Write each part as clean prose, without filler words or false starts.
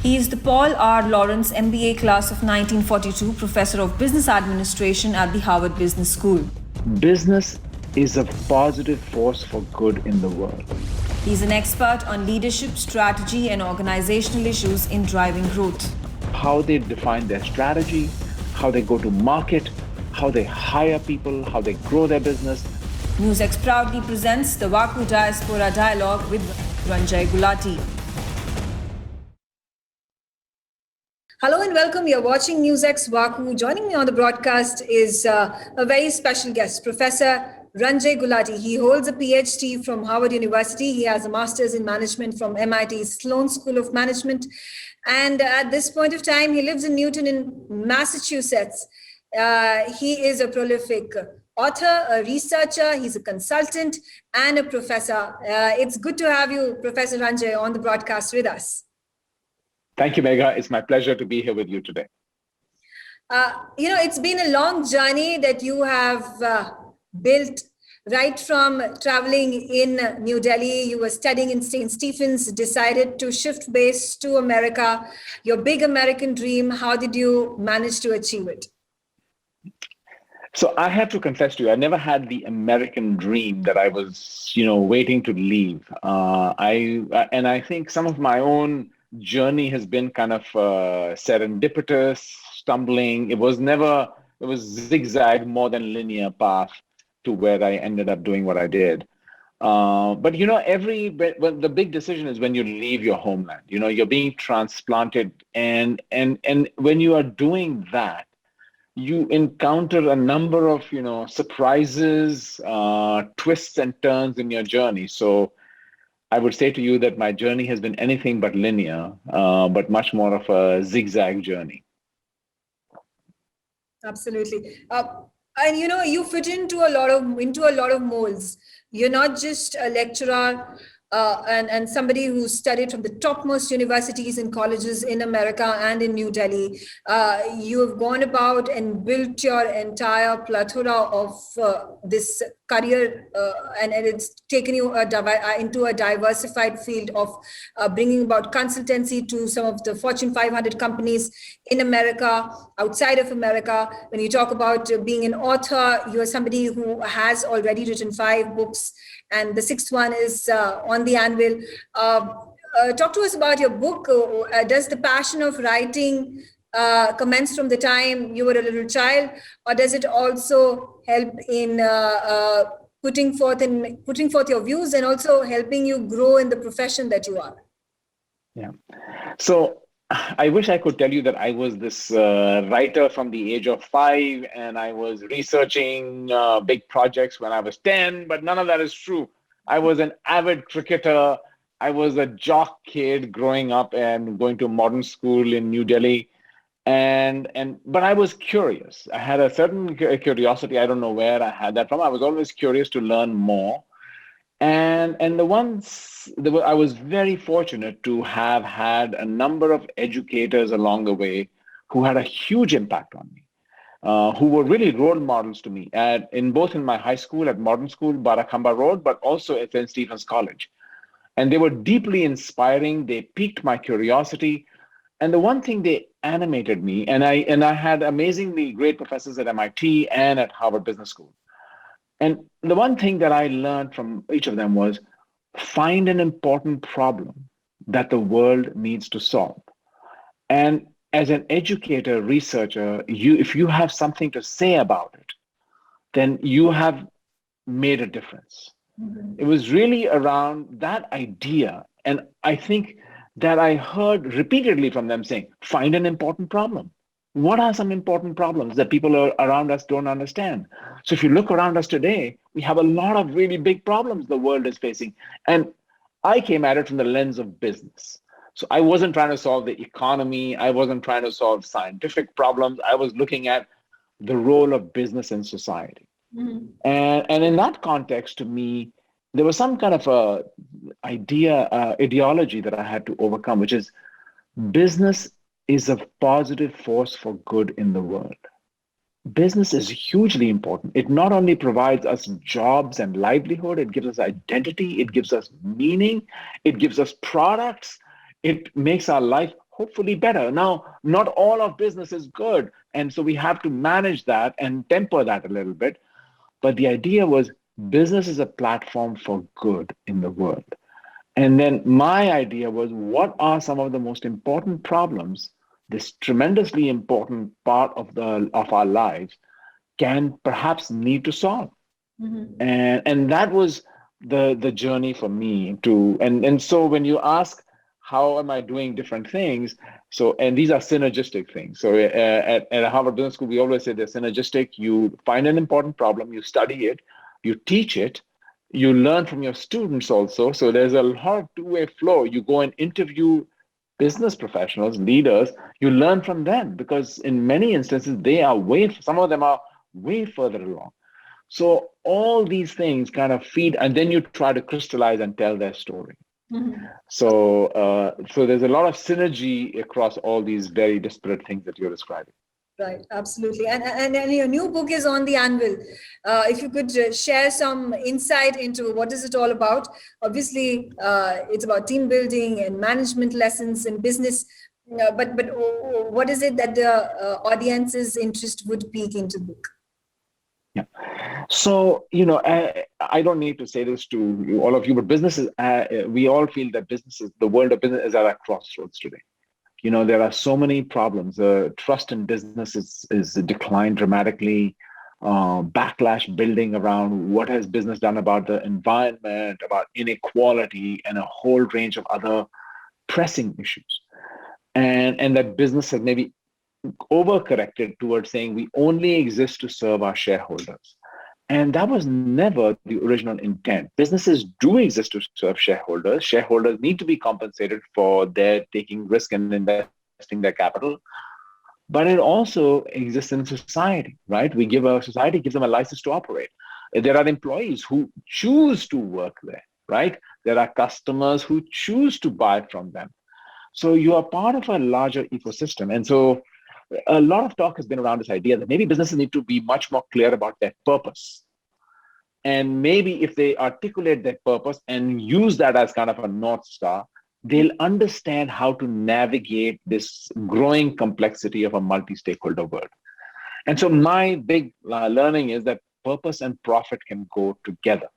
He is the Paul R. Lawrence MBA class of 1942, professor of business administration at the Harvard Business School. Business is a positive force for good in the world. He's an expert on leadership, strategy, and organizational issues in driving growth. How they define their strategy, how they go to market, how they hire people, how they grow their business. NewsX proudly presents the VaKu Diaspora Dialogue with Ranjay Gulati. Hello and welcome. You're watching NewsX VaKu. Joining me on the broadcast is a very special guest, Professor Ranjay Gulati. He holds a PhD from Harvard University. He has a master's in management from MIT's Sloan School of Management. And at this point of time, he lives in Newton in Massachusetts. He is a prolific author, a researcher, he's a consultant, and a professor. It's good to have you, Professor Ranjay, on the broadcast with us. Thank you, Megha. It's my pleasure to be here with you today. It's been a long journey that you have built right from traveling in New Delhi. You were studying in St. Stephen's, decided to shift base to America. Your big American dream, how did you manage to achieve it? So I have to confess to you, I never had the American dream that I was, waiting to leave. I think some of my own journey has been kind of serendipitous, stumbling. It was zigzag more than linear path to where I ended up doing what I did. But the big decision is when you leave your homeland. You're being transplanted, and when you are doing that, you encounter a number of surprises, twists and turns in your journey. So I would say to you that my journey has been anything but linear, but much more of a zigzag journey. Absolutely. And you fit into a lot of molds. You're not just a lecturer and somebody who studied from the topmost universities and colleges in America and in New Delhi. You have gone about and built your entire plethora of this career, and it's taken you into a diversified field of bringing about consultancy to some of the Fortune 500 companies in America, outside of America. When you talk about being an author, you are somebody who has already written 5 books, and the 6th one is on the anvil. Talk to us about your book. Does the passion of writing commence from the time you were a little child, or does it also help in putting forth your views and also helping you grow in the profession that you are? Yeah. So I wish I could tell you that I was this writer from the age of 5 and I was researching big projects when I was 10, but none of that is true. I was an avid cricketer. I was a jock kid growing up and going to modern school in New Delhi. But I was curious. I had a certain curiosity. I don't know where I had that from. I was always curious to learn more. And I was very fortunate to have had a number of educators along the way who had a huge impact on me, who were really role models to me both in my high school at Modern School, Barakhamba Road, but also at St. Stephen's College. And they were deeply inspiring. They piqued my curiosity. And the one thing they animated me, and I had amazingly great professors at MIT and at Harvard Business School. And the one thing that I learned from each of them was find an important problem that the world needs to solve. And as an educator, researcher, if you have something to say about it, then you have made a difference. Mm-hmm. It was really around that idea. And I think that I heard repeatedly from them saying, find an important problem. What are some important problems that people around us don't understand? So if you look around us today, we have a lot of really big problems the world is facing. And I came at it from the lens of business. So I wasn't trying to solve the economy. I wasn't trying to solve scientific problems. I was looking at the role of business in society. Mm-hmm. And in that context, to me, there was some kind of ideology that I had to overcome, which is business is a positive force for good in the world. Business is hugely important. It not only provides us jobs and livelihood, it gives us identity, it gives us meaning, it gives us products, it makes our life hopefully better. Now, not all of business is good. And so we have to manage that and temper that a little bit. But the idea was business is a platform for good in the world. And then my idea was, what are some of the most important problems this tremendously important part of our lives can perhaps need to solve? And that was the journey for me to, and so when you ask how am I doing different things, so, and these are synergistic things. So at Harvard Business School we always say they're synergistic. You find an important problem, you study it, you teach it, you learn from your students also. So there's a lot of two-way flow. You go and interview business professionals, leaders, you learn from them, because in many instances they are some of them are way further along. So all these things kind of feed, and then you try to crystallize and tell their story. So there's a lot of synergy across all these very disparate things that you're describing. Right, absolutely. And your new book is on the anvil. If you could share some insight into what is it all about. Obviously, it's about team building and management lessons in business. But what is it that the audience's interest would pique into the book? Yeah. So, I don't need to say this to all of you, but businesses, we all feel that the world of business is at a crossroads today. There are so many problems. Trust in business is declined dramatically. Backlash building around what has business done about the environment, about inequality, and a whole range of other pressing issues. And that business has maybe overcorrected towards saying we only exist to serve our shareholders. And that was never the original intent. Businesses do exist to serve shareholders. Shareholders need to be compensated for their taking risk and investing their capital. But it also exists in society, right? Society gives them a license to operate. There are employees who choose to work there, right? There are customers who choose to buy from them. So you are part of a larger ecosystem. And so a lot of talk has been around this idea that maybe businesses need to be much more clear about their purpose. And maybe if they articulate their purpose and use that as kind of a North Star, they'll understand how to navigate this growing complexity of a multi-stakeholder world. And so my big learning is that purpose and profit can go together,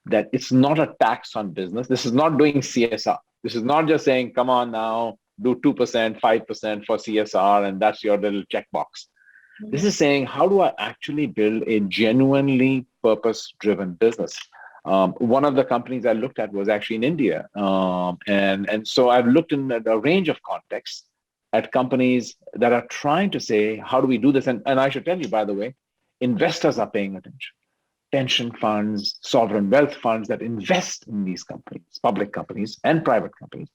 that it's not a tax on business. This is not doing CSR. This is not just saying, come on now, do 2%, 5% for CSR, and that's your little checkbox. This is saying, how do I actually build a genuinely purpose-driven business? One of the companies I looked at was actually in India. And so I've looked in a range of contexts at companies that are trying to say, how do we do this? And I should tell you, by the way, investors are paying attention. Pension funds, sovereign wealth funds that invest in these companies, public companies and private companies,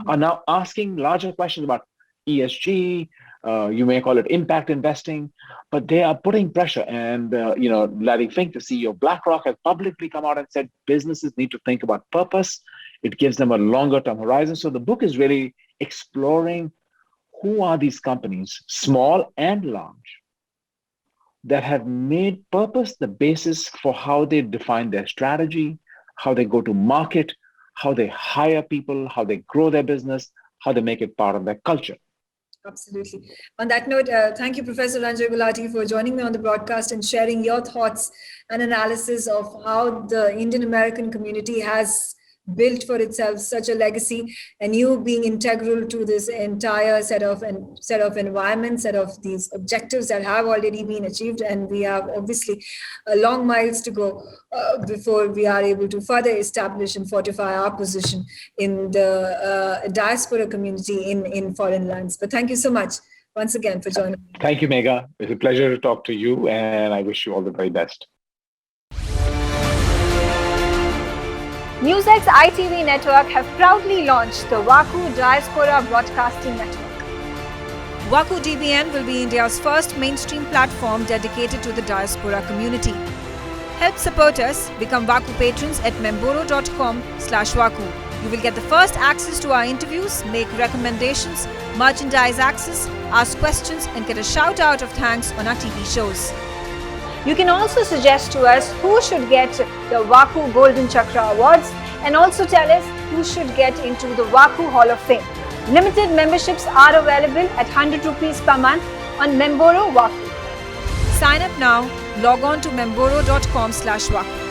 are now asking larger questions about ESG. You may call it impact investing, but they are putting pressure. And Larry Fink, the CEO of BlackRock, has publicly come out and said businesses need to think about purpose. It gives them a longer term horizon. So the book is really exploring who are these companies, small and large, that have made purpose the basis for how they define their strategy, how they go to market, how they hire people, how they grow their business, how they make it part of their culture. Absolutely. On that note, thank you, Professor Ranjay Gulati, for joining me on the broadcast and sharing your thoughts and analysis of how the Indian American community has built for itself such a legacy, and you being integral to this entire set of environments, set of these objectives that have already been achieved. And we have obviously long miles to go before we are able to further establish and fortify our position in the diaspora community in foreign lands. But thank you so much once again for joining me. Thank you, Megha. It's a pleasure to talk to you, and I wish you all the very best. NewsX ITV network have proudly launched the VaKu Diaspora Broadcasting Network. VaKu DBN will be India's first mainstream platform dedicated to the diaspora community. Help support us. Become VaKu patrons at memboro.com/VaKu. You will get the first access to our interviews, make recommendations, merchandise access, ask questions, and get a shout out of thanks on our TV shows. You can also suggest to us who should get the VaKu Golden Chakra Awards, and also tell us who should get into the VaKu Hall of Fame. Limited memberships are available at 100 rupees per month on Memboro VaKu. Sign up now. Log on to memboro.com/vaku.